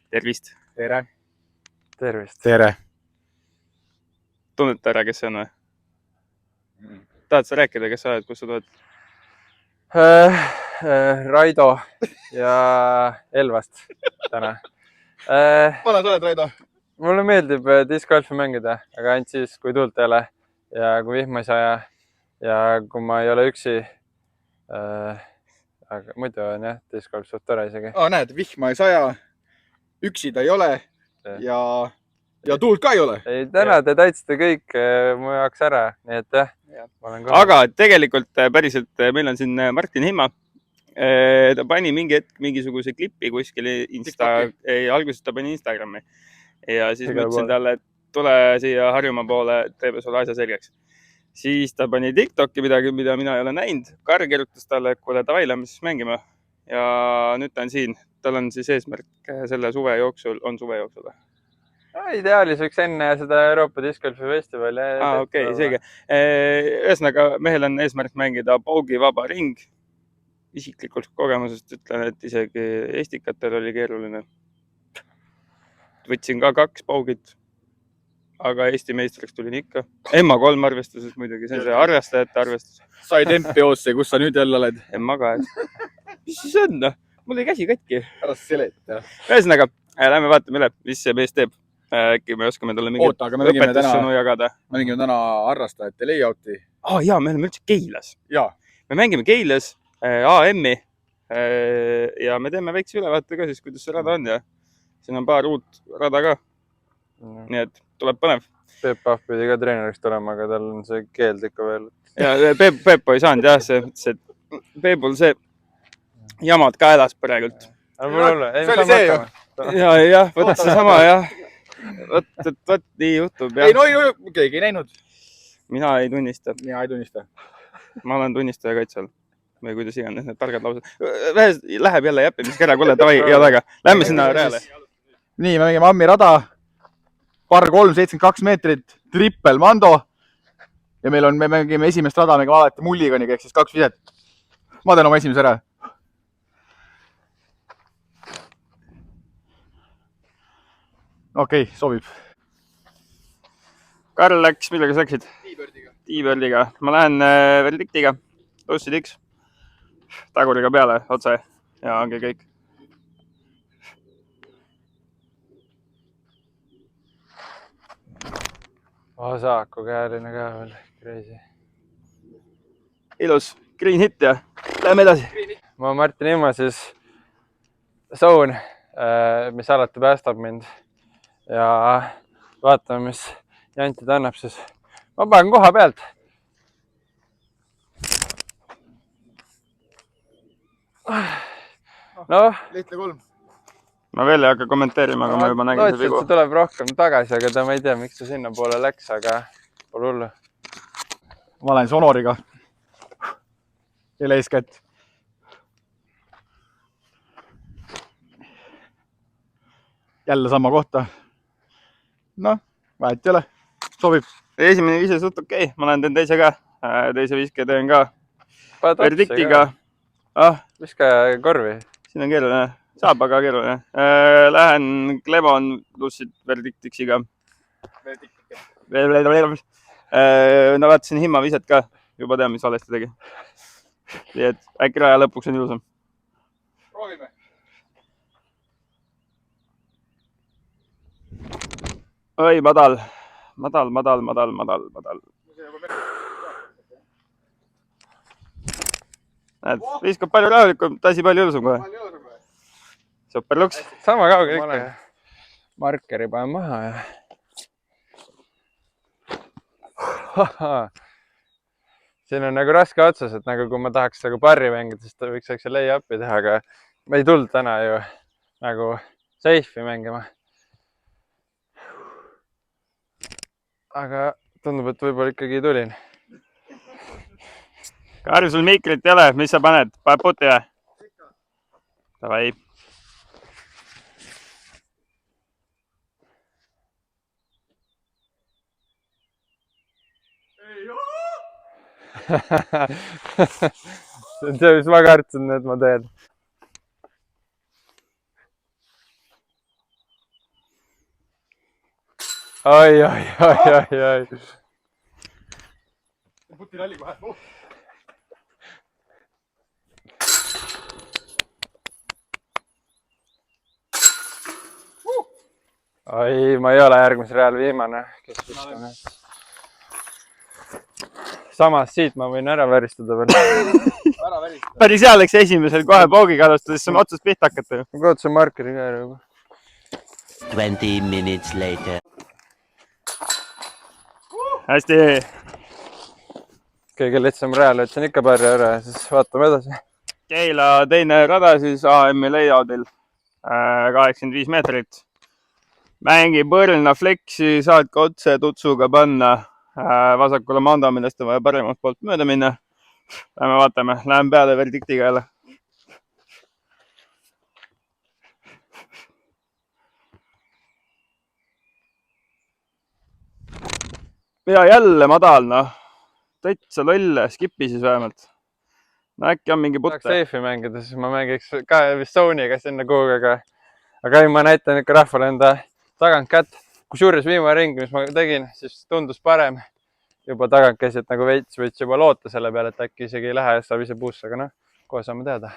Tervist. Tere. Tervist. Tere. Tunnete ära, kes see on või? Tahad sa rääkida, kes sa oled, kus sa tuled? Raido ja Elvast täna. Pane sa oled, Raido? Mulle meeldib discgolfi mängida, aga ainult siis, kui tuult ei ole ja kui vihma ei saja ja kui ma ei ole üksi. Aga muidu on jah, discgolf suht tore isegi. Näed, vihma ei saja, üksi ta ei ole ja tuult ka ei ole. Ei, täna te täitsite kõik mu jaoks ära, nii et jah. Aga tegelikult päriselt meil on siin Martin Himma. Ta pani mingi hetk mingisuguse klippi kuskil alguses ta pani Instagrami ja siis ma ütlesin talle, et tule siia Harjumaa poole, teeme sulle asja selgeks. Siis ta pani TikTok'i midagi, mida mina ei ole näinud. Kar kirjutas talle, et kuule, davai, lähme siis mängima. Ja nüüd ta on siin. Tal on siis eesmärk selle suve jooksul. On suve jooksul või? Ideaalis võiks enne seda Euroopa Discgolfi festivali. Okei, seega. Ühesõnaga, mehel on eesmärk mängida paugi vaba ring. Isiklikult kogemusest ütlen, et isegi Estikatel oli keeruline. Võtsin ka 2 paugit. Aga Eesti meistriks tulin ikka. MA3 arvestuses muidugi, see on see arvestajate arvestus. Said MP-osse, kus sa nüüd jälle oled? MA ka, et mis siis on? Mul ei käsi katki. Ära seleta. Ühesõnaga, lähme vaatame üle, mis see mees teeb. Äkki me oskame talle mingi õpetussõnu jagada. Me mängime täna harrastajate layouti. Jaa, me oleme üldse Keilas. Jaa. Me mängime Keilas AM-i ja me teeme väikse ülevaate ka siis, kuidas see rada on ja siin on paar uut rada ka. Nii et tuleb põnev. Peep Pahv pidi ka treeneriks tulema, aga tal on see keeld ikka veel. Ja Peep ei saanud jah, see Peepul see jamad kaelas praegult. See oli see ju. Ja, võt see sama jah. Võt nii juhtub. Ei, no keegi ei näinud. Mina ei tunnista. Mina ei tunnista. Ma olen tunnistaja kaitsel. Või kuidas iganes need targad laused. Läheb jälle jäppimisega ära, kuule, davai, head aega. Lähme sinna reale. Nii, me mängime Ammi rada. Par 3, 72 meetrit, trippel mando. Ja me mängime esimest rada, me alati mulliganiga, ehk siis 2 viset. Ma teen oma esimese ära. Okei, sobib. Karl läks, millega sa läksid? T-birdiga. Ma lähen verdiktiga. Tossi tiks. Taguriga peale, otse. Ja ongi kõik. Saaku käeline ka veel. Crazy. Ilus. Green hit ja lähme edasi. Ma Martin Himma siis zone, mis alati päästab mind. Ja vaatame, mis Janti ta annab siis. Ma panen koha pealt. Lihtne 3. Ma veel ei hakka kommenteerima, aga ma juba nägin see vigu. See tuleb rohkem tagasi, aga ta ma ei tea, miks ta sinna poole läks, aga pole hullu. Ma lähen Sonoriga. Kelle eeskätt. Jälle sama kohta. Vahet ei ole. Sobib. Esimene vise suht okei. Ma lähen teen teise ka. Teise viske teen ka verdiktiga. Viska korvi. Siin on keeruline. Saab, aga keeruline. Lähen Clemon plussid verdiktiksiga. No vaatasin Himma viset ka. Juba tean, mis valesti tegi. Nii et äkki raja lõpuks on ilusam. Proovime. Oi, madal. Näed, viskab palju rahulikum, tasi palju ilusam kohe. Super luks. Sama kauge ikka. Markeri panen maha ja... Siin on nagu raske otsus, et nagu kui ma tahaks nagu parri mängida, siis ta võiks see lay-upi teha, aga ma ei tulnud täna ju nagu safe'i mängima. Aga tundub, et võib-olla ikkagi tulin. Karl, sul mikrit ei ole, mis sa paned? Paned puti või? Davai. See on see, mis ma kartsin, et ma teen. oi. putiralli kohe. Oi, ma ei ole järgmisel real viimane, kes viskan. Samas siit ma võin ära väristada veel. Päris hea läks esimesel kohe poogiga alustades, saame otsast pihta hakata. Ma kaotasin markeri ka juba. 20 minutes later. Hästi. Kõige lihtsam real, et see on ikka pärri ära ja siis vaatame edasi. Keila teine rada siis AM-i layout'il 85 meetrit. Mängi põrna flexi, saad ka otse tutsuga panna vasakule mando, millest on vaja paremalt poolt mööda minna. Lähme vaatame, lähen peale verdiktiga jälle. Pea jälle madal, noh. Täitsa lolle, skipi siis vähemalt. No äkki on mingi putte. Tahaks safe'i mängida, siis ma mängiks ka vist zone'iga sinna kuhugi, aga ei, ma näitan ikka rahvale enda tagant kätt. Kusjuures viimane ring, mis ma tegin, siis tundus parem. Juba tagant käisid nagu veits, võiks juba loota selle peale, et äkki isegi ei lähe ja saab ise puusse, aga noh, kohe saame teada.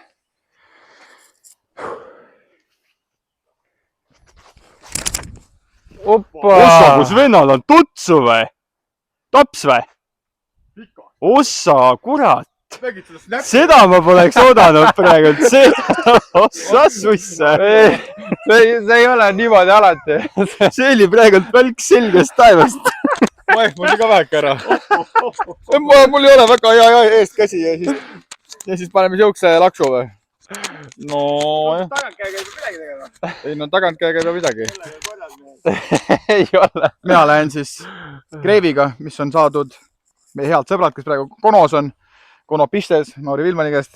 Ossa, kus vennal on tutsu või? Tops või? Ossa, kurat! Seda ma poleks oodanud praegu, ossa susse. See ei ole niimoodi alati. See oli praegu välk selgest taevast. Mul oli ka väheke ära. Mul ei ole väga hea eest käsi ja siis paneme siukse laksu või? No, Tagantkäega ei pea midagi tegema. ei no tagantkäega ei pea midagi. Ei ole. Mina lähen siis Kreiviga, mis on saadud meie head sõbrad, kes praegu Konos on. Kono pistes, Mauri Vilmani käest.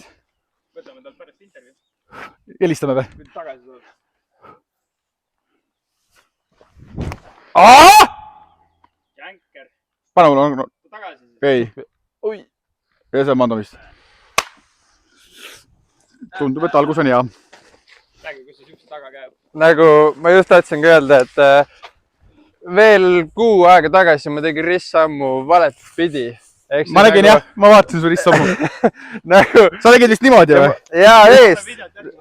Võtame talt pärast intervju. Helistame või? Nüüd tagasi tuleb. Jänker. Pane mul on... Tagasi siis. Ei. Oi. Ja see on mandumist. Tundub, et algus on hea. Räägi, kus see siukse taga käib. Nagu ma just tahtsingi öelda, et veel kuu aega tagasi ma tegin ristsammu valet pidi. Ma nägin jah, ma vaatasin su ristsammu. Sa tegid vist niimoodi või? Jaa, eest.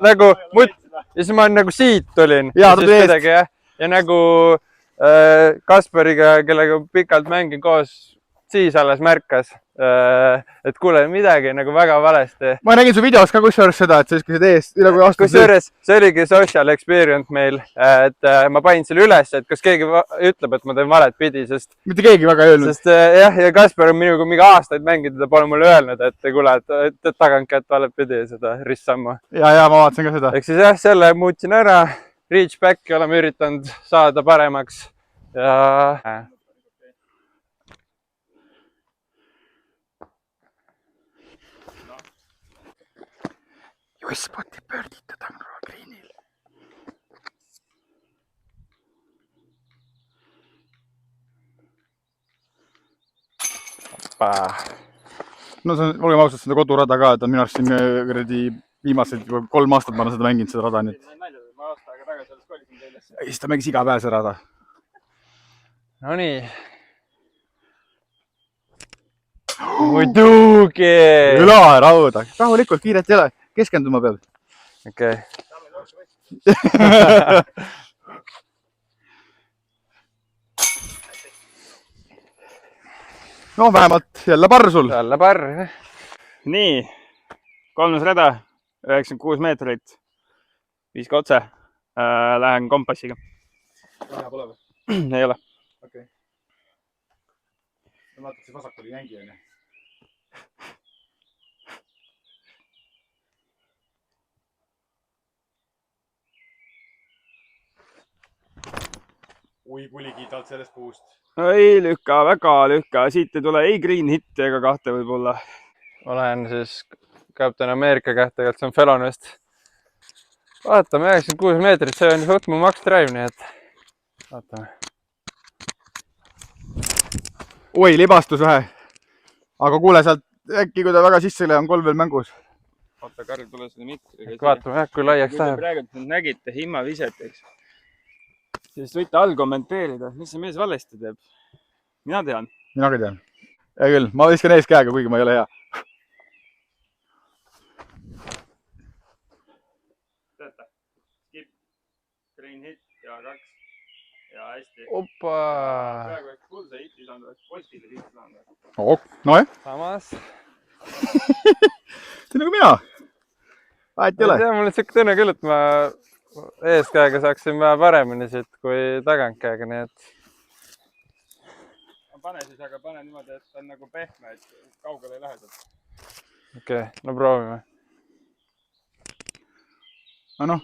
Nagu, ja siis ma nagu siit tulin. Jaa, tuli eest. Ja nagu Kaspariga, kellega pikalt mängin koos, siis alles märkas, et kuule, midagi nagu väga valesti. Ma nägin su videos ka kusjuures seda, et sa iskasid eest üle kui astusid. Kusjuures see oligi social experience meil, et ma panin selle üles, et kas keegi ütleb, et ma teen valet pidi, sest... Mitte keegi väga ei öelnud. Sest jah, ja Kaspar on minuga mingi aastaid mänginud, ta pole mulle öelnud, et kuule, et tagant kätt valet pidi seda ristsammu. Ja ma vaatasin ka seda. Ehk siis jah, selle muutsin ära, reach back'i oleme üritanud saada paremaks ja... US-spoti pöördita Tamro Greenil. No see on, olgem ausad, seda kodurada ka, et on minu arust siin viimased 3 aastat ma olen seda mänginud, seda rada nüüd. Ma aasta aega tagasi alles kolisin teile. Ja siis ta mängis iga päev see rada. No nii. Muidugi! Ülarauda. Rahulikult, kiiret ei ole. Keskenduma peab. Okei. No vähemalt jälle parr sul. Jälle parr. Nii, 3. rada, 96 meetrit. Viiska otse. Lähen kompassiga. Vahe pole või? Ei ole. Okei. Ma vaatan, see vasak oli jängi, on ju. Oi, kuligi talt sellest puust. Ei lükka, väga lükka. Siit ei tule ei green hitti ega kahte võib-olla. Ma lähen siis Captain America käht, tegelikult see on Felonest. Vaatame, 96 meetrit, see on suht mu max drive, nii et vaatame. Oi, libastus vähe. Aga kuule, sealt äkki, kui ta väga sisse läheb, on 3 veel mängus. Oota, Karl, tule selle mikriga. Vaatame, jah, kui laiaks läheb. Praegu nägite himmaviset, eks. siis võite all kommenteerida, mis see mees valesti teeb. Mina tean. Mina ka tean. Hea küll, ma viskan ees käega, kuigi ma ei ole hea. Teate, skip, green hit ja 2 ja hästi. Opa! Praegu oleks kuulsa hiti saanud, postile hiti saanud. No jah. Samas. See on nagu mina. Vahet ei ole. Mul on siuke tunne küll, et ma eeskäega saaksin vähe paremini siit kui tagantkäega, nii et... Pane siis, aga pane niimoodi, et ta on nagu pehme, et kaugele ei lähe sealt. Okei, no proovime. No,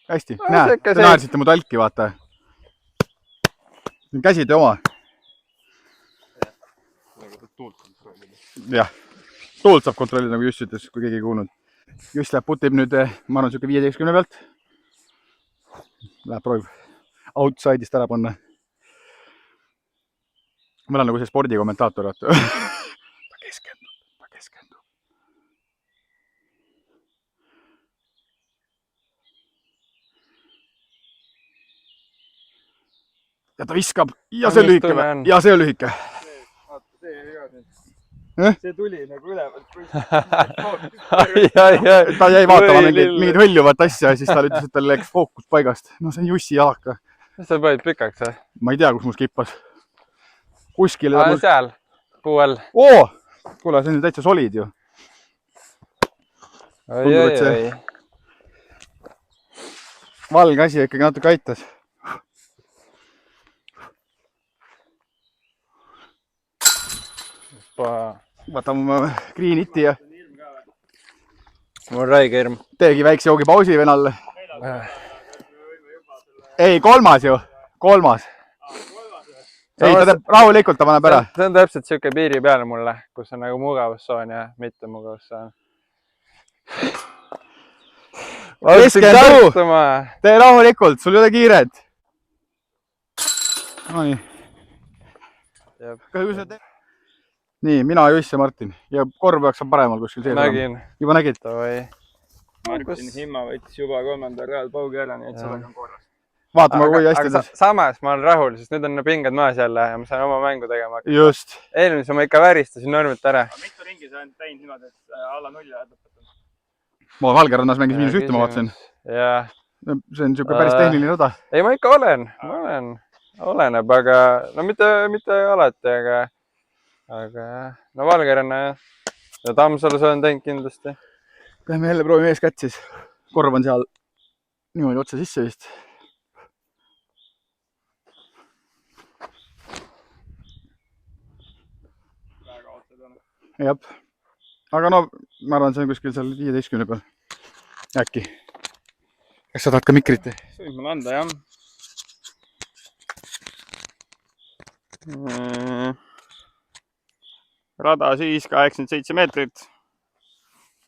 hästi. Näe, te naersite mu talki, vaata. Käside oma. Jah, tuult saab kontrollida, nagu Just ütles, kui keegi ei kuulnud. Just läheb putib nüüd, ma arvan, siuke 15 pealt. Läheb proovib outside'ist ära panna. Ma olen nagu see spordikommentaator, vaata. Ta keskendub. Ja ta viskab. Ja see on lühike. Ja see on lühike. Vaata, see ei ka nüüd. See tuli nagu ülevalt. Ta jäi vaatama mingit hõljuvat asja ja siis ta ütles, et tal läks fookus paigast. No see on Jussi jalaka. Mis sa panid pikaks, või? Ma ei tea, kus mul skippas. Kuskile... Seal, puu all. Oo! Kuule, see on täitsa solid ju. Oi. Valge asi ikkagi natuke aitas. Vaatame green hiti ja... Mul on räige hirm. Teegi väikse joogipausi venal. Ei, kolmas ju. Kolmas. Ei, ta teeb rahulikult, ta paneb ära. See on täpselt siuke piiri peale mulle, kus on nagu mugavussoon ja mitte mugavussoon. Keskendu! Tee rahulikult, sul ei ole kiiret. Nonii. Nii, mina, Juss ja Martin. Ja korv peaks paremal kuskil sees. Nägin. Juba nägid? Martin Himma võttis juba 3. real paugi ära, nii et sellega on korras. Vaatame, kui hästi ta... Samas ma olen rahul, sest nüüd on pinged maas jälle ja ma saan oma mängu tegema. Just. Eelmise ma ikka väristasin normalt ära. Mitu ringi sa olen teinud niimoodi, et alla 0 lõpetanud? Ma Valgerannas mängis -1, ma vaatasin. Jaa. See on siuke päris tehniline rada. Ei, ma ikka olen. Oleneb, aga... No mitte alati, aga... No Valgeranna ja Tammsalus olen teinud kindlasti. Lähme jälle proovime eeskätt siis. Korv on seal niimoodi otsa sisse vist. Jah. Aga no, ma arvan, see on kuskil seal 15 peal. Äkki. Kas sa tahad ka mikrit? Võid mulle anda, jah. Rada siis 87 meetrit.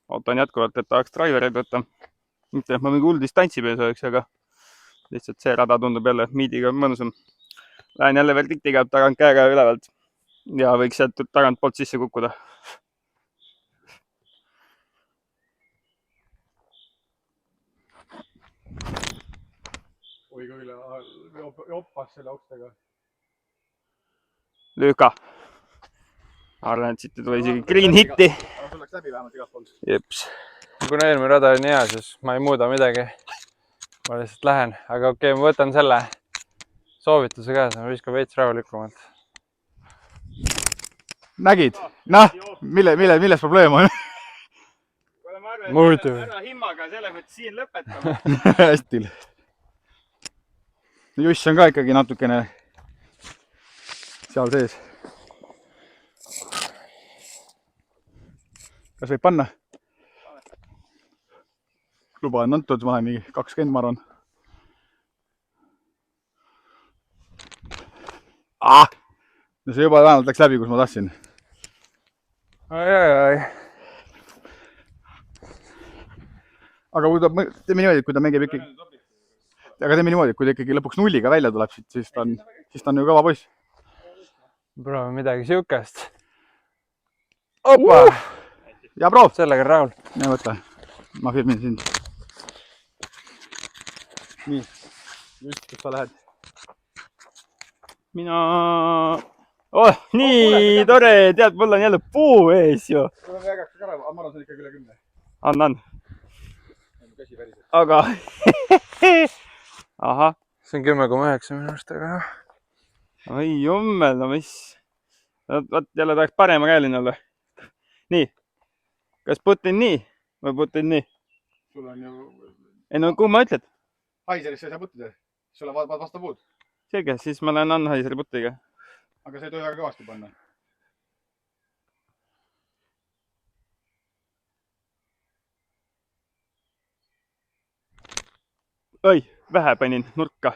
Ootan jätkuvalt, et tahaks drivereid võtta. Mitte, et ma mingi hull distantsi pees oleks, aga lihtsalt see rada tundub jälle miidiga mõnusam. Lähen jälle verdiktiga tagant käega ülevalt ja võiks sealt tagant poolt sisse kukkuda. Oi küll, joppas selle okstega. Lüüka. Arvan, et siit tuli isegi green hitti. Aga sul läks läbi vähemalt igalt poolt. Jeps. Kuna eelmine rada on hea, siis ma ei muuda midagi. Ma lihtsalt lähen. Aga okei, ma võtan selle soovituse käes. Ma viskan veits rahulikumalt. Nägid? Noh, milles probleem on? Muidu. Ära Himmaga selles mõttes siin lõpetama. Hästi. Juss on ka ikkagi natukene seal sees. Kas võib panna? Luba on antud, ma olen 20, ma arvan. No see juba vähemalt läks läbi, kus ma tahtsin. Ai. Aga teeme niimoodi, et kui ta mängib ikkagi... Aga teeme niimoodi, et kui ta ikkagi lõpuks 0-ga välja tuleb, siis ta on ju kõva poiss. Proovime midagi siukest. Opa! Ja proov! Sellega on rahul. Ja võta. Ma filmin sind. Nii. Just, kus sa lähed. mina. Oh, nii tore, tead, mul on jälle puu ees ju. ma arvan, see on ikkagi üle 10. Annan. Aga. Ahah. see on 10,9 minu arust, aga jah. Oi jummel, no mis. Vaat jälle tahaks parema käeline olla. Nii. Kas putin nii või putin nii? sul on ju... Ei no, kuhu ma ütled? Haiserisse ei saa puttida. Sulle vastu puud. Selge, siis ma lähen Anhaiseri putiga. Aga sa ei tohi väga kõvasti panna. Oi, vähe panin nurka.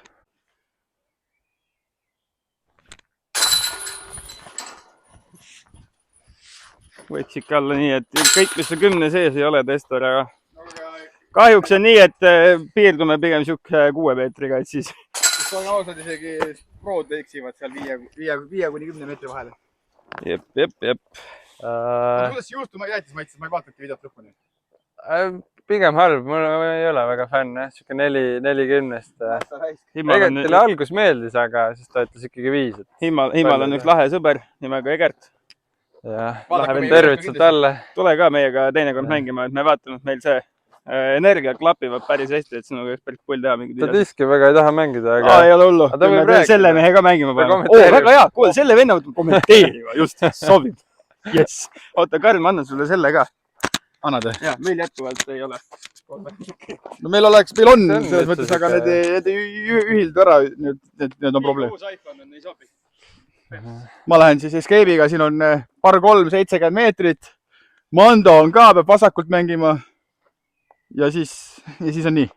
Võiks ikka olla nii, et kõik, mis on 10 sees, ei ole testor, aga kahjuks on nii, et piirdume pigem siuke 6 meetriga, et siis. On ausad isegi prood eksivad seal 5-10 meetri vahel. Jep. Kuidas see juustuma jäätis maitses? Ma ei vaatanudki videot lõpuni. Pigem halb, mul ei ole väga fänn, jah. Siuke 4-10-st. Tegelikult teile algus meeldis, aga siis ta ütles ikkagi 5. Himal on üks lahe sõber nimega Egert. Jah, tervitused talle. Tule ka meiega teinekord mängima, et me vaatame, et meil see energia klapivad päris hästi, et sinuga üks päris pull teha mingid videod. Ta diski väga ei taha mängida, aga... ei ole hullu. Selle mehe ka mängima panema. Väga hea, kuule, selle venna kommenteeriva, just, sobib. Yes. Oota, Karl, ma annan sulle selle ka. Annad või? Jah, meil jätkuvalt ei ole. No meil on selles mõttes, aga need ei ühildu ära, need on probleem. Uus iPhone on, ei sobi. Ma lähen siis Escape'iga, siin on par 3, 70 meetrit. Mando on ka, peab vasakult mängima. Ja siis on nii.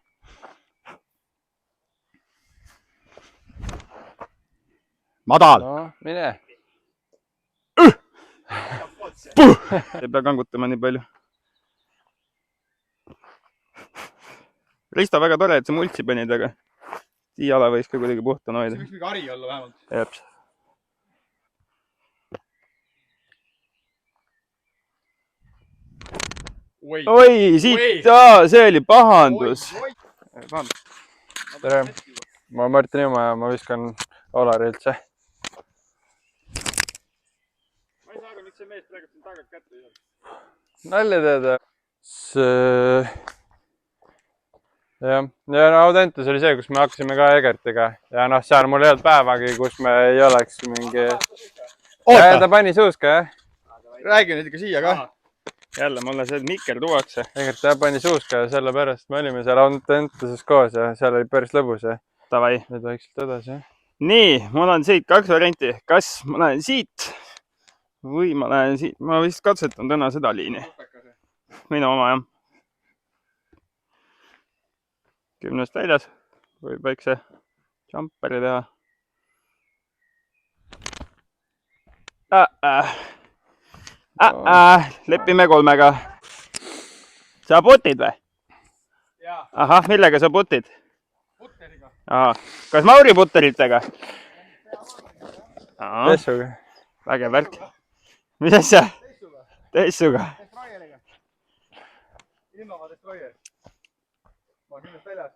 Madal. No, mine. Ei pea kangutama nii palju. Risto, väga tore, et sa multsi panid, aga jala võiks ka kuidagi puhtana hoida. See võiks mingi hari olla vähemalt. Jep. Oi, siit, see oli pahandus. Tere, ma olen Martin Jõma ja ma viskan Olari üldse. Ma ei saa aga, miks see mees praegu siin tagant kätte ei ole. Nalja teada. Ja Audentes oli see, kus me hakkasime ka Egertiga. Ja noh, seal mul ei olnud päevagi, kus me ei oleks mingi... Ja ta pani suuska, jah? Räägi nüüd ikka siia ka. Jälle mulle see mikker tuuakse. Egert jah pani suuska ja sellepärast me olime seal Audenteses koos ja seal oli päris lõbus. Tavai. Nüüd vaikselt edasi, jah? Nii, mul on siit 2 varianti. Kas ma lähen siit või ma lähen siit. Ma vist katsetan täna seda liini. Minu oma, jah. 10 väljas. Võib väikse jumperi teha. Lepime 3-ga. Sa putid või? Ahah, millega sa putid? Putteriga. Kas Mauri putteritega? Tessuga. Vägev värk. Mis asja? Tessuga. Innova Destroyer. Ma olen kindlasti väljas.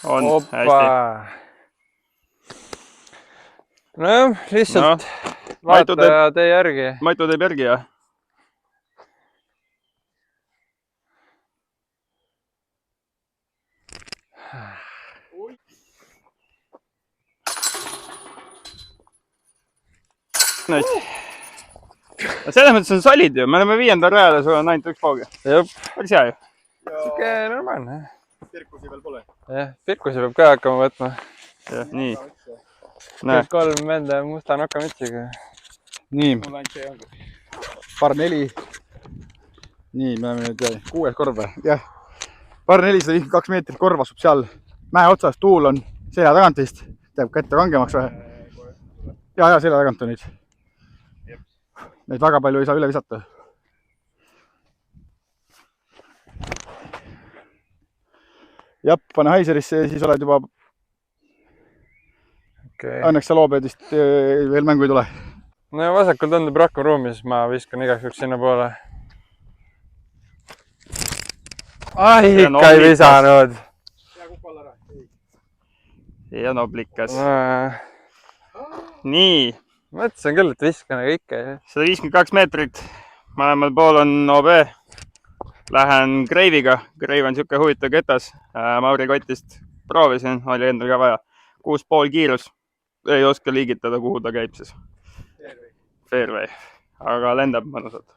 On, hästi. Nojah, lihtsalt vaataja tee järgi. Maitu teeb järgi, jah? Selles mõttes on solid ju, me oleme 5. rajale, sul on ainult 1 poogi. Päris hea ju. Siuke normaalne. Pirkusi veel pole. Jah, pirkusi peab ka hakkama võtma. Jah, nii. Kõik 3 venda musta nokamütsiga. Nii. Par 4. Nii, me oleme nüüd 6. korv. Jah. Par 452 meetrit korv asub seal mäe otsas. Tuul on selja tagant vist. Teeb kätte kangemaks või? Ja, selja tagant on nüüd. Neid väga palju ei saa üle visata. Jep, pane Haiserisse ja siis oled juba... Õnneks sa loob, et vist veel mängu ei tule. No vasakul tundub rohkem ruumi, siis ma viskan igaks juhuks sinna poole. ai, ikka ei visanud. ja noblikas. Nii. Mõtlesin küll, et viskan, aga ikka ei. 152 meetrit. Mõlemal pool on OB. Lähen Greiviga. Greiv on siuke huvitav ketas. Mauri kotist proovisin, oli endal ka vaja. 6,5 kiirus. Ei oska liigitada, kuhu ta käib siis. Fairway. Aga lendab mõnusalt.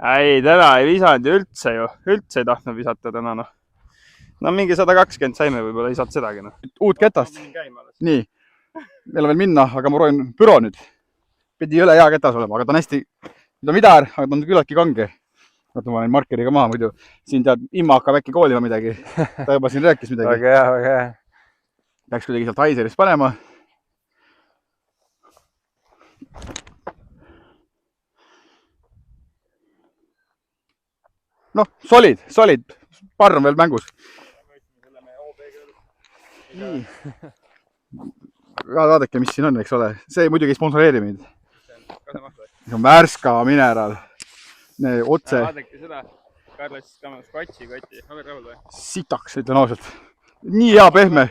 Ei, täna ei visanud ju üldse ju. Üldse ei tahtnud visata täna, noh. No mingi 120 saime, võib-olla ei saanud sedagi, noh. Uut ketast. Nii. Meil on veel minna, aga ma proovin büro nüüd. Pidi üle hea ketas olema, aga ta on hästi, ta on midar, aga ta on küllaltki kange. Vaata, ma olen markeriga maha muidu. Siin tead, Imma hakkab äkki koolima midagi. Ta juba siin rääkis midagi. Väga hea, väga hea. Läks kuidagi sealt Heiserist panema. Noh, solid. Parr on veel mängus. Nii. Vaadake, mis siin on, eks ole. See muidugi ei sponsoreeri mind. See on Värska mineral. Otse. Vaadake seda. Karles kamas kotsi. Ole rahul või? Sitaks, ütlen ausalt. Nii hea pehme.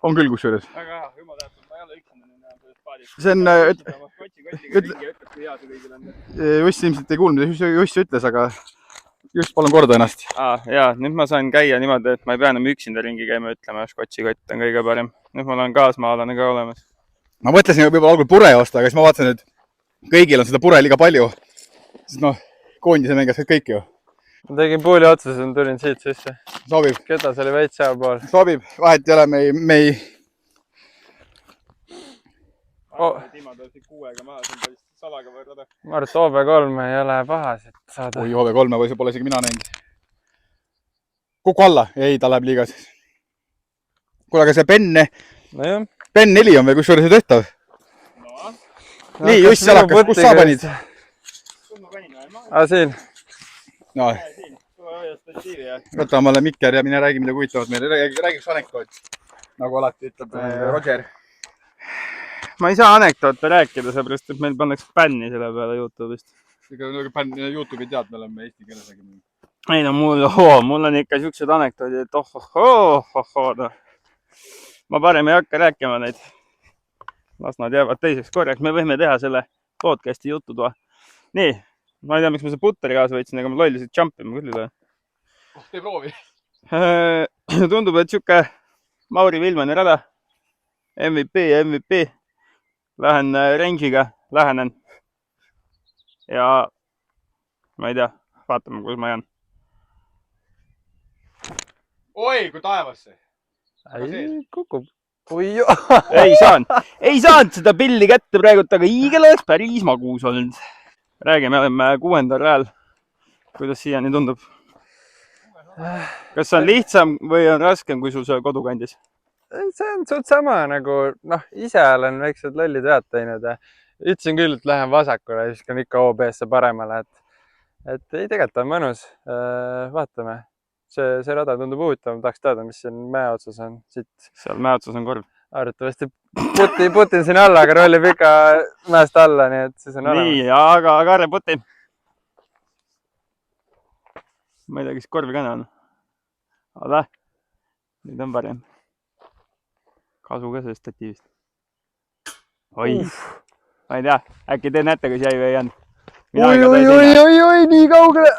On küll kusjuures. Väga hea, jumal tähendab, ma ei ole üksinda. See on, Juss ilmselt ei kuulnud, mis Juss ütles, aga Juss, palun korda ennast. Jaa, nüüd ma saan käia niimoodi, et ma ei pea enam üksinda ringi käima ütlema, skotšikott on kõige parem. Nüüd mul on kaasmaalane ka olemas. Ma mõtlesin võib-olla algul pure osta, aga siis ma vaatasin, et kõigil on seda pure liiga palju. Sest noh, koondise mängas kõik ju. Ma tegin puuli otsas ja tulin siit sisse. Sobib. Ketas oli veits hea pool. Sobib, vahet ei ole, me ei... Timo tõusid 6-ga maha, see on päris salaga võrrada. Ma arvan, et OB3 ei ole pahas, et saada. Oi, OB3 pole isegi mina näinud. Kuku alla. Ei, ta läheb liigas. Kuule, aga see Ben 4 on veel kusjuures ju tehtav. Nii, Juss jalakas. Kus sa panid? Siin. No. Võta omale mikker ja mine räägi midagi huvitavat meile. Räägiks anekdoot. Nagu alati ütleb Roger. Ma ei saa anekdoote rääkida, seepärast, et meil pannakse bänni selle peale YouTube'ist. YouTube'i tead, me oleme eesti keeles. Ei no, mul on ikka siuksed anekdoodid, et ma parem ei hakka rääkima neid. Las nad jäävad teiseks korjaks. Me võime teha selle podcasti jututoa. Nii, ma ei tea, miks ma see putteri kaasa võtsin, aga ma lollisid jumpima küll üle. Tee proovi. Tundub, et siuke Mauri Vilmani rada. MVP. Lähen range'iga, lähenen. Ja ma ei tea, vaatame, kus ma jään. Oi, kui taevasse. Kukub. Ei saanud seda pilli kätte praegu, aga hiigel oleks päris magus olnud. Räägime, oleme 6. rajal. Kuidas siiani tundub? Kas see on lihtsam või on raskem, kui sul see kodukandis? See on suht sama nagu, ise olen väiksed lollid vead teinud ja ütlesin küll, et lähen vasakule ja siis on ikka OB-sse paremale, et ei, tegelikult on mõnus. Vaatame. See rada tundub huvitav, ma tahaks teada, mis siin mäe otsas on. Seal mäe otsas on korv. Arvatavasti putin siin alla, aga rollib ikka mäest alla, nii et siis on olemas. Nii, aga Kaare puti. Ma ei tea, kes korvi kanna on. Oda, nüüd on parem. Kasu ka sellest statiivist. Oi, ma ei tea, äkki te näete, kas jäi või ei jäänud. Oi, nii kaugele.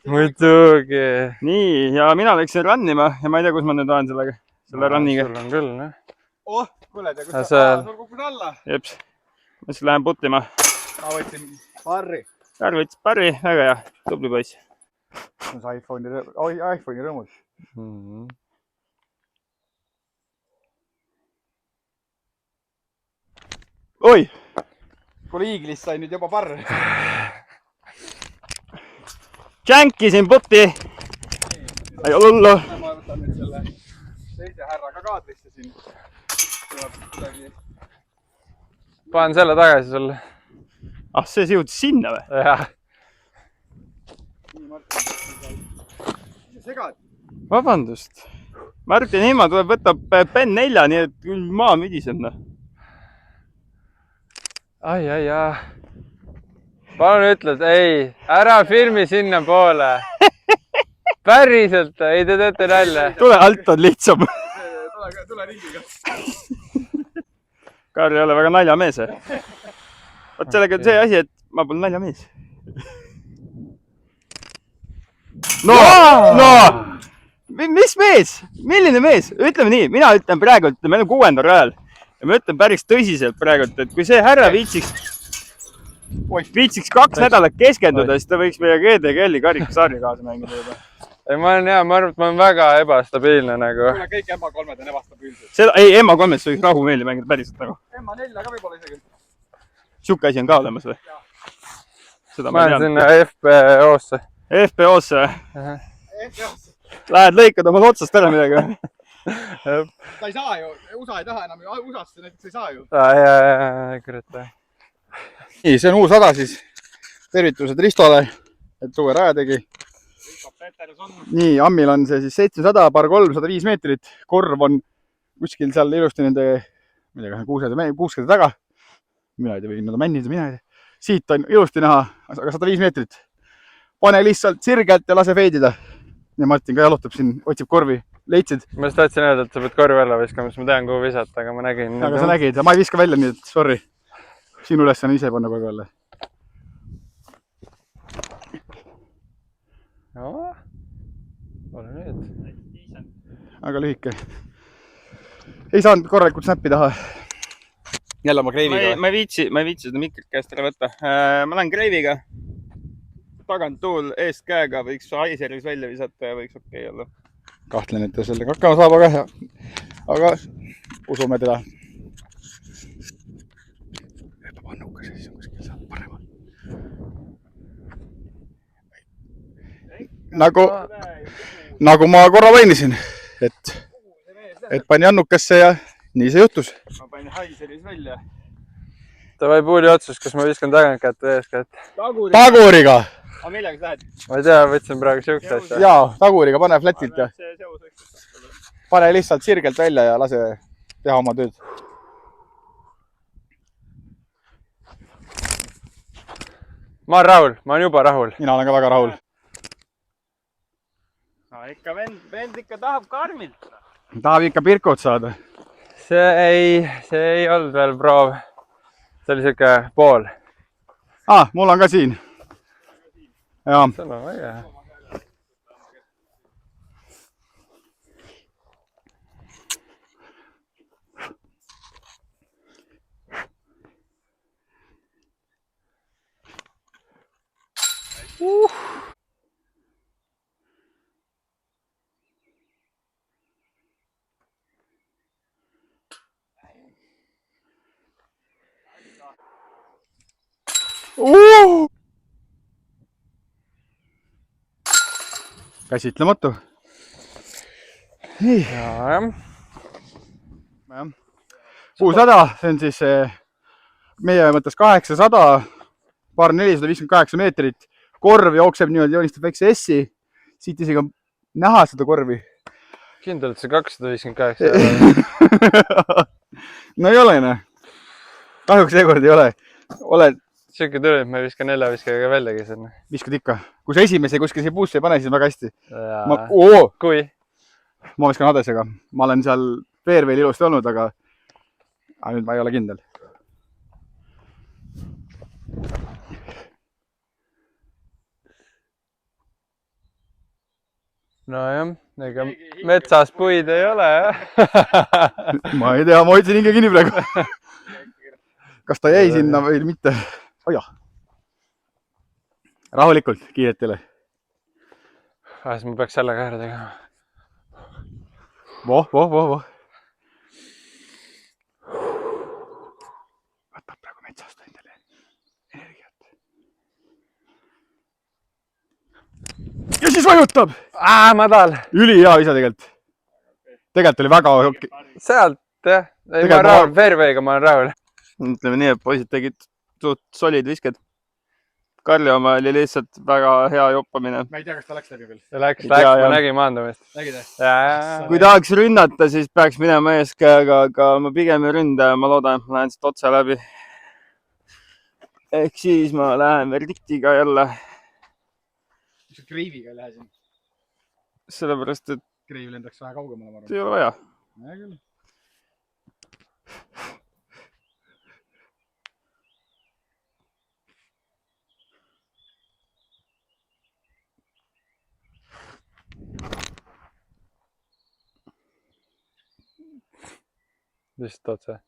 Muidugi. Nii, ja mina läksin rannima ja ma ei tea, kus ma nüüd olen selle ranniga. Sul on küll, jah. Kuule, tea, kus sul kukkus alla. Jeps, ma siis lähen putima. Ma võtsin parri. Karl võttis parri, väga hea, tubli poiss. See on iPhone'i rõõmus. Oi! Kuule, Iiglist sai nüüd juba parr. Tšänkisin puti! Ei ole hullu! Ma võtan nüüd selle teise härraga kaadrisse siin. Panen selle tagasi sulle. See jõudis sinna või? Jah. Segad? Vabandust. Martin Hima tuleb, võtab Ben 4, nii et küll maa müdiseb. ai. Palun ütled, ei, ära filmi sinna poole. Päriselt, ei te teete nalja. Tule alt on lihtsam. Tule ringiga. Kaar ei ole väga naljamees. Vaat sellega on see asi, et ma pole naljamees. No! Mis mees? Milline mees? Ütleme nii, mina ütlen praegu, et me oleme 6. rajal. Ja ma ütlen päris tõsiselt praegu, et kui see härra viitsiks 2 nädalat keskenduda, siis ta võiks meie GDGL-i karikasarja kaasa mängida juba. Ei, ma olen hea, ma arvan, et ma olen väga ebastabiilne nagu. Kõik MA3-d on ebastabiilsed. Ei, MA3-s võiks rahumeeli mängida päriselt nagu. MA4 ka võib-olla isegi. Siuke asi on ka olemas või? Seda ma olen sinna FPO-sse. FPO-sse või? Lähed lõikad oma otsast ära midagi või? Ta ei saa ju, USA ei taha enam ju, USA-sse näiteks ei saa ju. Jaa, kurat. Nii, see on uus rada siis. Tervitused Ristole, et uue raja tegi. Nii, Ammil on see siis 700, par 305 meetrit. Korv on kuskil seal ilusti nende kuuskede taga. Mina ei tea, või nad on männid, mina ei tea. Siit on ilusti näha, aga 105 meetrit. Pane lihtsalt sirgelt ja lase feedida. Ja Martin ka jalutab siin, otsib korvi. Leidsid? Ma just tahtsin öelda, et sa pead korvi alla viskama, siis ma tean, kuhu visata, aga ma nägin. Aga sa nägid, ma ei viska välja, nii et sorry. Sinu ülesanne ise panna korvi alla. Ole nüüd. Aga lühike. Ei saanud korralikult snappi taha. Jälle oma kreiviga. Ma ei viitsi seda mikrit käest ära võtta. Ma lähen kreiviga. Tagant tuul eest käega võiks Aiseris välja visata ja võiks okei olla. Kahtlen, et ta sellega hakkama saab, aga usume teda. Hüppab annukas ja siis on kuskil seal paremal. Nagu ma korra mainisin, et pani annukasse ja nii see juhtus. Ma panin Aiseris välja. Davai puuli otsus, kas ma viskan tagant kätt või ees kätt? Taguriga! Aga millega sa lähed? Ma ei tea, võtsin praegu siukest asja. Jaa, taguriga pane flatilt ja pane lihtsalt sirgelt välja ja lase teha oma tööd. Ma olen rahul, ma olen juba rahul. Mina olen ka väga rahul. Ikka vend ikka tahab karmilt. Tahab ikka pirkut saada. See ei olnud veel proov. See oli siuke pool. Mul on ka siin. Jaa. See on väga hea. Käsitlematu. Nii. Jah. Uus rada, see on siis meie mõttes 800, paar 458 meetrit. Korv jookseb niimoodi, joonistab väikse S-i. Siit isegi on näha seda korvi. Kindel, et see 258. No ei ole, noh. Kahjuks seekord ei ole. Oled Siuke tuli, et ma ei viska 4 viskajaga väljagi sinna. Viskad ikka. Kui sa esimese kuskil siia puusse ei pane, siis on väga hästi. Kui? Ma viskan Hadesega. Ma olen seal fairway'l ilusti olnud, aga nüüd ma ei ole kindel. Nojah, ega metsas puid ei ole, jah? Ma ei tea, ma hoidsin hinge kinni praegu. Kas ta jäi sinna või mitte? Oijah. Rahulikult, kiiretele. Siis ma peaks selle ka ära tegema. Voh. Võtab praegu metsast endale energiat. Ja siis vajutab! Madal! Üli hea isa tegelikult. Tegelikult oli väga okei. Sealt, jah. Ei, ma olen rahul. Fairway'ga ma olen rahul. Ütleme nii, et poisid tegid suht solid visked. Karli oma oli lihtsalt väga hea joppamine. ma ei tea, kas ta läks läbi veel. See läks, Ei tea, ma jah. nägin maandumist. Nägid, Kui tahaks rünnata, siis peaks minema eeskäega, aga ma pigem ei ründa ja ma loodan, et ma lähen siit otsa läbi. Ehk siis ma lähen verdiktiga jälle. Mis sa Kreiviga ei lähe siin? Sellepärast, et Kreiv lendaks vähe kaugemale, ma arvan. ei ole vaja. Hea küll. Lihtsalt otse.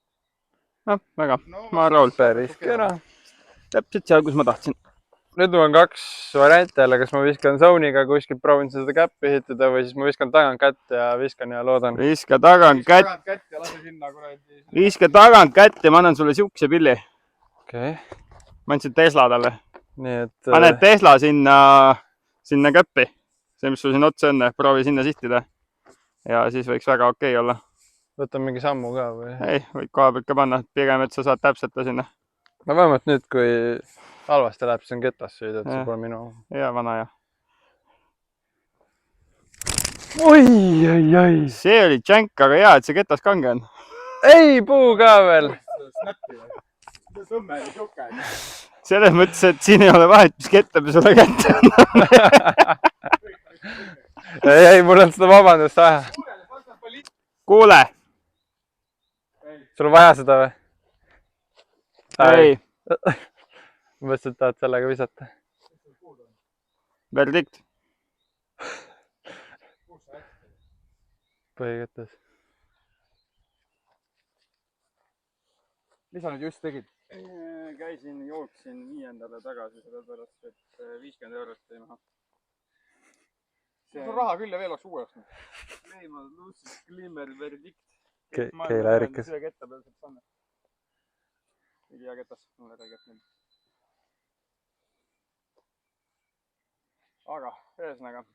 Väga. Ma olen rahul. Päris kena. Täpselt seal, kus ma tahtsin. Nüüd mul on 2 varianti jälle, kas ma viskan zone'iga kuskilt, proovin seda käppi ehitada või siis ma viskan tagant kätt ja viskan ja loodan. Viska tagant kätt. Kätt ja lase sinna kuradi. Viska tagant kätt ja ma annan sulle siukse pilli. Okei. Ma andsin Tesla talle. Nii et... Pane Tesla sinna käppi. See, mis sul siin otsa enne. Proovi sinna sihtida. Ja siis võiks väga okei olla. Võtan mingi sammu ka või? Ei, võid koha pealt ka panna. Pigem, et sa saad täpselt ta sinna. No vähemalt nüüd, kui halvasti läheb, siis on ketas süüd, et see pole minu... Hea vana ja. Oi. See oli džänk, aga hea, et see ketas kange on. Ei, puu ka veel. Sõmme ja siuke. Selles mõttes, et siin ei ole vahet, mis ketta me sulle kätte on. ei, mul on seda vabandust vaja. Kuule. Sul on vaja seda või? Ei. Mõtlesin, et tahad sellega visata. Verdikt. Põhiketas. Mis sa nüüd just tegid? Jooksin 5. tagasi, sellepärast, et 50 eurot tõi maha. Sul raha küll ja veel oleks uue ostnud. Leima Lucis Glimmer verdikt. Keila Erikas. Süve ketta peal saab panna. Ei hea ketas, mulle räägib nüüd. Aga, ühesõnaga.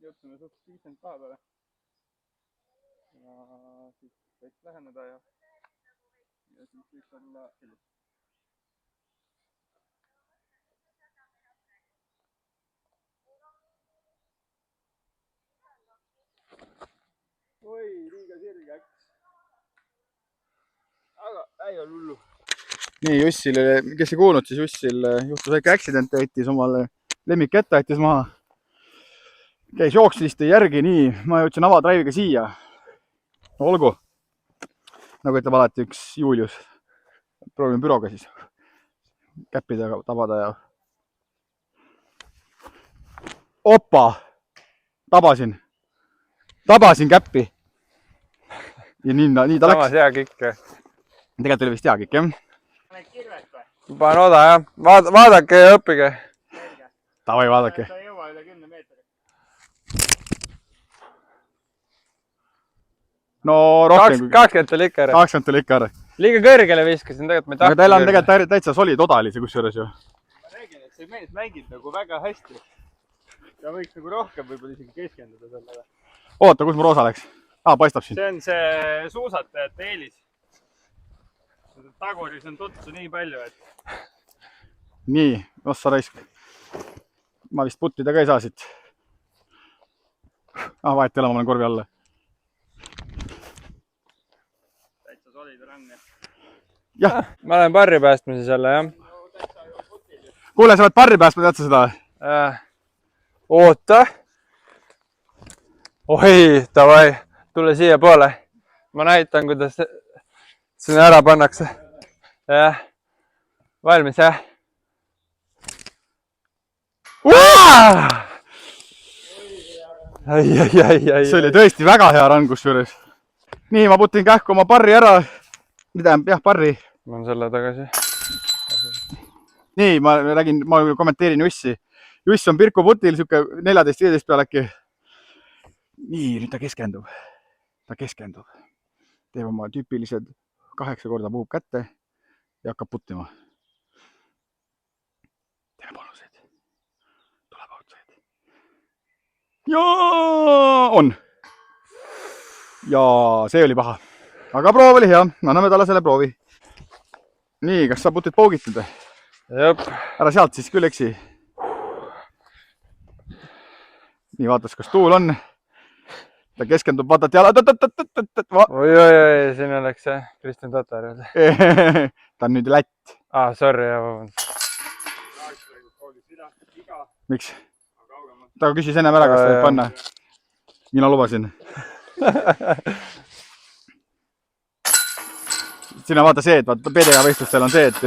Jõudsime suht decent päeva peale. Ja siis võiks läheneda ja siis võiks olla ilus. Oi, liiga sirge äks. Aga ei ole hullu. Nii, Jussil, kes ei kuulnud, siis Jussil juhtus väike accident, jättis omale lemmikkätte, jättis maha. Käis jooksliste järgi, nii, ma jõudsin avadraiviga siia. Olgu. Nagu ütleb alati üks Julius. Proovime büroga siis käppida ja tabada ja... Opa! Tabasin käppi. Ja nii ta läks. Samas hea kikk. Tegelikult oli vist hea kikk, jah? Panen oda, jah. Vaadake ja õppige. Tavai, vaadake. Ta ei jõua üle 10 meetri. No rohkem. 20 oli ikka ära. 20 tuli ikka ära. Liiga kõrgele viskasin, tegelikult ma ei Aga teil on tegelikult täitsa solid oda oli see kusjuures ju. Ma räägin, et see mees mängib nagu väga hästi. Ja võiks nagu rohkem võib-olla isegi keskenduda sellega. Oota, kus mu roosa läks? Paistab siin. See on see suusatajate eelis. Taguris on tutsu nii palju, et... Nii, ossa raisk. Ma vist puttida ka ei saa siit. Vahet ei ole, ma olen korvi alla. Täitsa solid ränne. Jah. Ma olen parri päästmises jälle, jah. Kuule, sa oled parri päästma, tead sa seda? Oota. Oi, davai. Tule siia poole. Ma näitan, kuidas sinna ära pannakse. Jah. Valmis, jah? Ai. See oli tõesti väga hea rand kusjuures. Nii, ma putin kähku oma parri ära. Mida, jah, parri. Ma olen selle tagasi. Nii, ma kommenteerin Jussi. Juss on Pirku putil, siuke 14-15 peal äkki. Nii, nüüd ta keskendub. Teeb oma tüüpilised 8 korda puhub kätte ja hakkab puttima. Teeme bonuseid. Tuleb outseid. Ja on. Ja see oli paha. Aga proov oli hea. Anname talle selle proovi. Nii, kas sa putid poogitanud? Jop. Ära sealt siis küll eksi. Nii, vaatas, kas tuul on. Ta keskendub, vaatad jala. Oi, siin oleks see Kristjan Tatar. Ta on nüüd Lätt. Sorry, vabandust. Miks? Ta küsis ennem ära, kas ta võib panna. Mina lubasin. Sina vaata see, et PDA võistlustel on see, et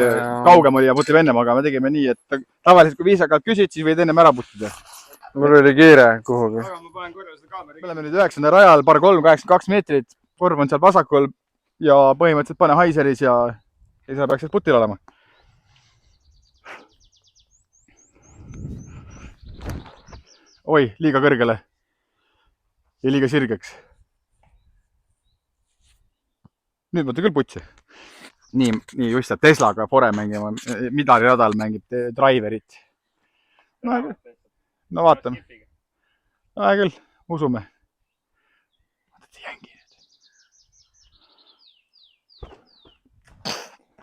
kaugem oli ja putib ennem, aga me tegime nii, et tavaliselt kui viisakalt küsid, siis võid ennem ära puttida. Mul oli kiire kuhugi. Me oleme nüüd 9. rajal, par 382 meetrit, korv on seal vasakul ja põhimõtteliselt pane haiseris ja sa peaks putil olema. Oi, liiga kõrgele ja liiga sirgeks. Nüüd mõtle küll putsi. Nii just see Teslaga Fore mängima, Midari radal mängib driverit. No vaatame. Küll, usume.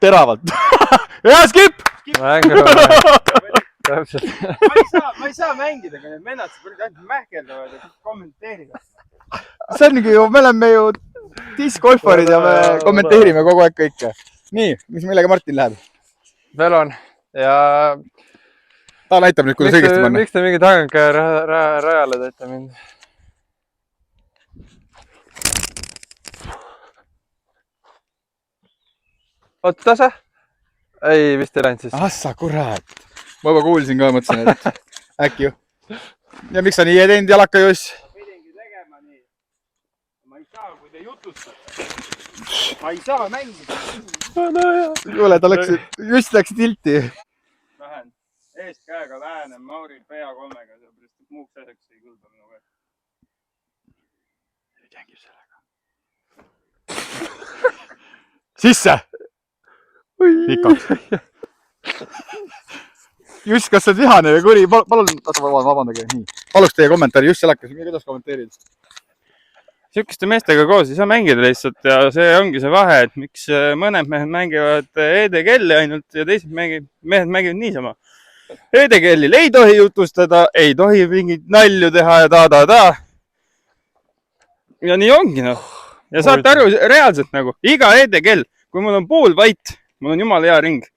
Teravalt. Ja skip! Täpselt. Ma ei saa mängida, kui need vennad ainult mähkeldavad ja kommenteerivad. See ongi ju, me oleme ju discgolfarid ja me kommenteerime kogu aeg kõike. Nii, millega Martin läheb? Velon ja... Ta näitab nüüd, kuidas õigesti panna. Miks te mingi tagantkäe rajale teete mind? Oota, tasa? Ei, vist ei läinud siis. Assa, kurat. Ma juba kuulsin ka, mõtlesin, et äkki ju. Ja miks sa nii ei teinud, jalakajuss? Pidingi tegema nii. Ma ei saa, kui te jutustate. Ma ei saa mängida. Kuule, ta just läks tilti. Vähen. Eest käega vähenem Mauri pea 3-ga, sellepärast et muuks asjaks ei kõlba minu käest. Nüüd jängib sellega. Sisse! Pikaks. Just, kas sa oled vihane või kuri? Palun, vabandage. Nii. Paluks teie kommentaari, just selekas. Kuidas kommenteerid? Sihukeste meestega koos ei saa mängida lihtsalt ja see ongi see vahe, et miks mõned mehed mängivad EDGL-i ainult ja teised mehed mängivad niisama. EDGL-il ei tohi jutustada, ei tohi mingit nalju teha ja ta. Ja nii ongi noh. Ja saate aru reaalselt nagu, iga EDGL, kui mul on pool vait, mul on jumala hea ring.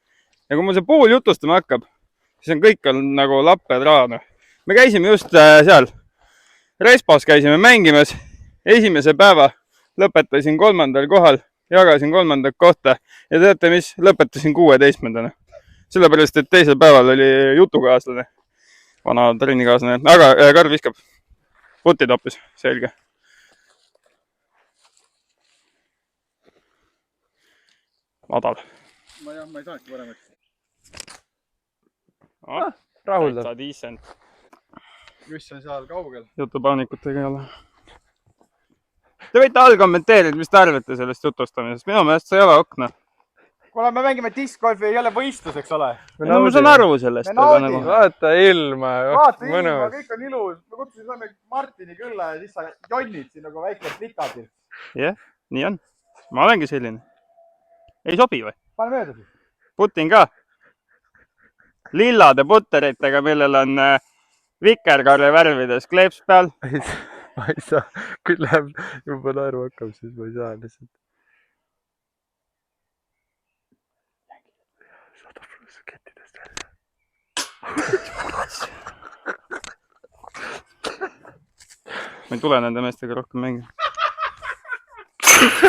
Ja kui mul see pool jutustama hakkab, siis on kõik nagu lapped raana. Me käisime just seal, Respos käisime mängimas. Esimese päeva lõpetasin 3. kohal, jagasin 3. kohta ja teate mis, lõpetasin 16. Sellepärast, et teisel päeval oli jutukaaslane, vana trennikaaslane, aga Karl viskab putid hoopis, selge. Madal. Ma ei saanudki parem. Rahuldav. Täitsa decent. Just on seal kaugel. Jutupaanikutega ei ole. Te võite all kommenteerida, mis te arvate sellest jutustamisest. Minu meelest see ei ole okna. Kuule, me mängime discgolfi jälle võistlus, eks ole? No ma saan aru sellest. Nagu... Vaata ilma. Vaata ilma, kõik on ilus. Me kutsusin saame Martini külla ja siis sa jonnid siin nagu väike plikadil. Jah, nii on. Ma olengi selline. Ei sobi või? Pane mööda siis. Putin ka. Lillade putteritega, millel on vikerkarri värvides kleeps peal. Ma ei saa, kui läheb juba naeru hakkab, siis ma ei saa lihtsalt. Saadab kettidest välja. Ma ei tule nende meestega rohkem mängima.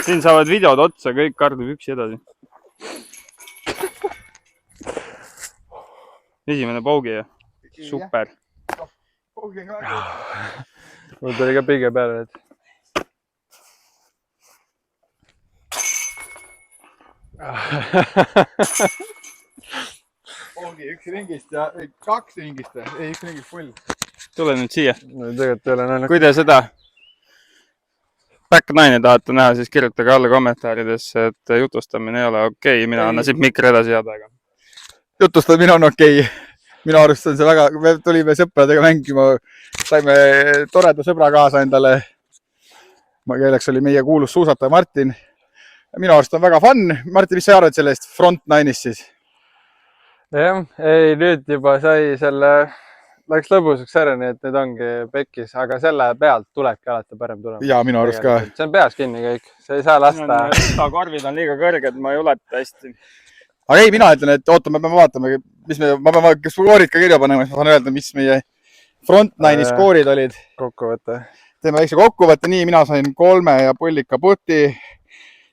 Siin saavad videod otsa, kõik kardub üksi edasi. Esimene paugi ja super. Paugi on ka. Mul tuli ka pige peale, et... Paugi üks ringist ja kaks ringist. Ei, üks ringist pull. Tule nüüd siia. No tegelikult ei ole näinud. Kui te seda back-9 tahate näha, siis kirjutage alla kommentaaridesse, et jutustamine ei ole okei. Mina annan siit mikri edasi head aega. Jutustamine on okei. Minu arust on see väga, me tulime sõpradega mängima, saime toreda sõbra kaasa endale. Kelleks oli meie kuulus suusataja Martin. Minu arust on väga fun. Martin, mis sa arvad sellest front 9-ist siis? jah, ei nüüd juba sai selle, läks lõbusaks ära, nii et nüüd ongi pekkis, aga selle pealt tulebki alati parem tulema. ja minu arust ka. See on peas kinni kõik, sa ei saa lasta. korvid on liiga kõrged, ma ei ulata hästi. aga ei, mina ütlen, et oota, me peame vaatama, ma pean skoorid ka kirja panema, siis ma saan öelda, mis meie frontline'i skoorid olid. Kokkuvõte. Teeme väikse kokkuvõtte, nii, mina sain 3 ja pullika puti,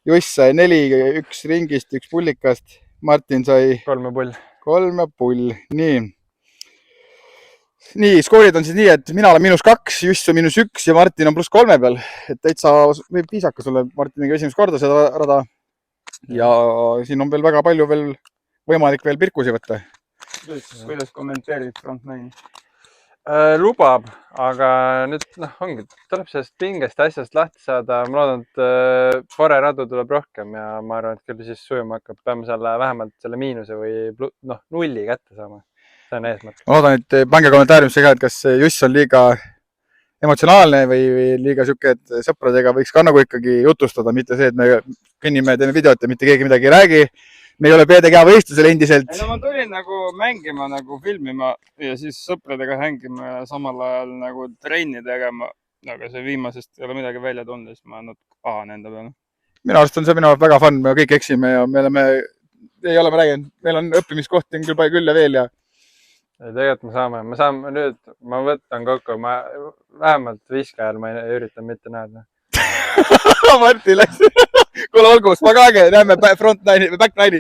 Juss sai 4, 1 ringist, 1 pullikast, Martin sai 3 pull. 3 ja pull, nii. Nii, skoorid on siis nii, et mina olen -2, Juss on -1 ja Martin on +3 peal. Et täitsa võib piisaka sulle, Martin, esimest korda seda rada. Ja siin on veel väga palju veel võimalik veel pirkusi võtta. Kuidas kommenteerid frontline'i? Lubab, aga nüüd ongi, tuleb sellest pingest asjast lahti saada. Ma loodan, et fore radu tuleb rohkem ja ma arvan, et küll siis sujuma hakkab. Peame selle vähemalt selle miinuse või nulli kätte saama. See on eesmärk. Ma loodan, et pange kommentaariumisse ka, et kas Juss on liiga emotsionaalne või liiga siuke, et sõpradega võiks ka nagu ikkagi jutustada, mitte see, et me kõnnime, teeme videot ja mitte keegi midagi ei räägi. Me ei ole PDG võistlusel endiselt. Ei, no ma tulin nagu mängima, nagu filmima ja siis sõpradega hängima ja samal ajal nagu trenni tegema. Aga see viimasest ei ole midagi välja tulnud, siis ma natuke pahan enda peale. Minu arust on see minu väga fun, me kõik eksime ja me oleme rääginud, meil on õppimiskohti on küll ja veel ja. Tegelikult me saame nüüd, ma võtan kokku, ma vähemalt viskajal ma üritan mitte näeda. Martin läks. Kuule, olgu, spagage, näeme frontline'i või backline'i.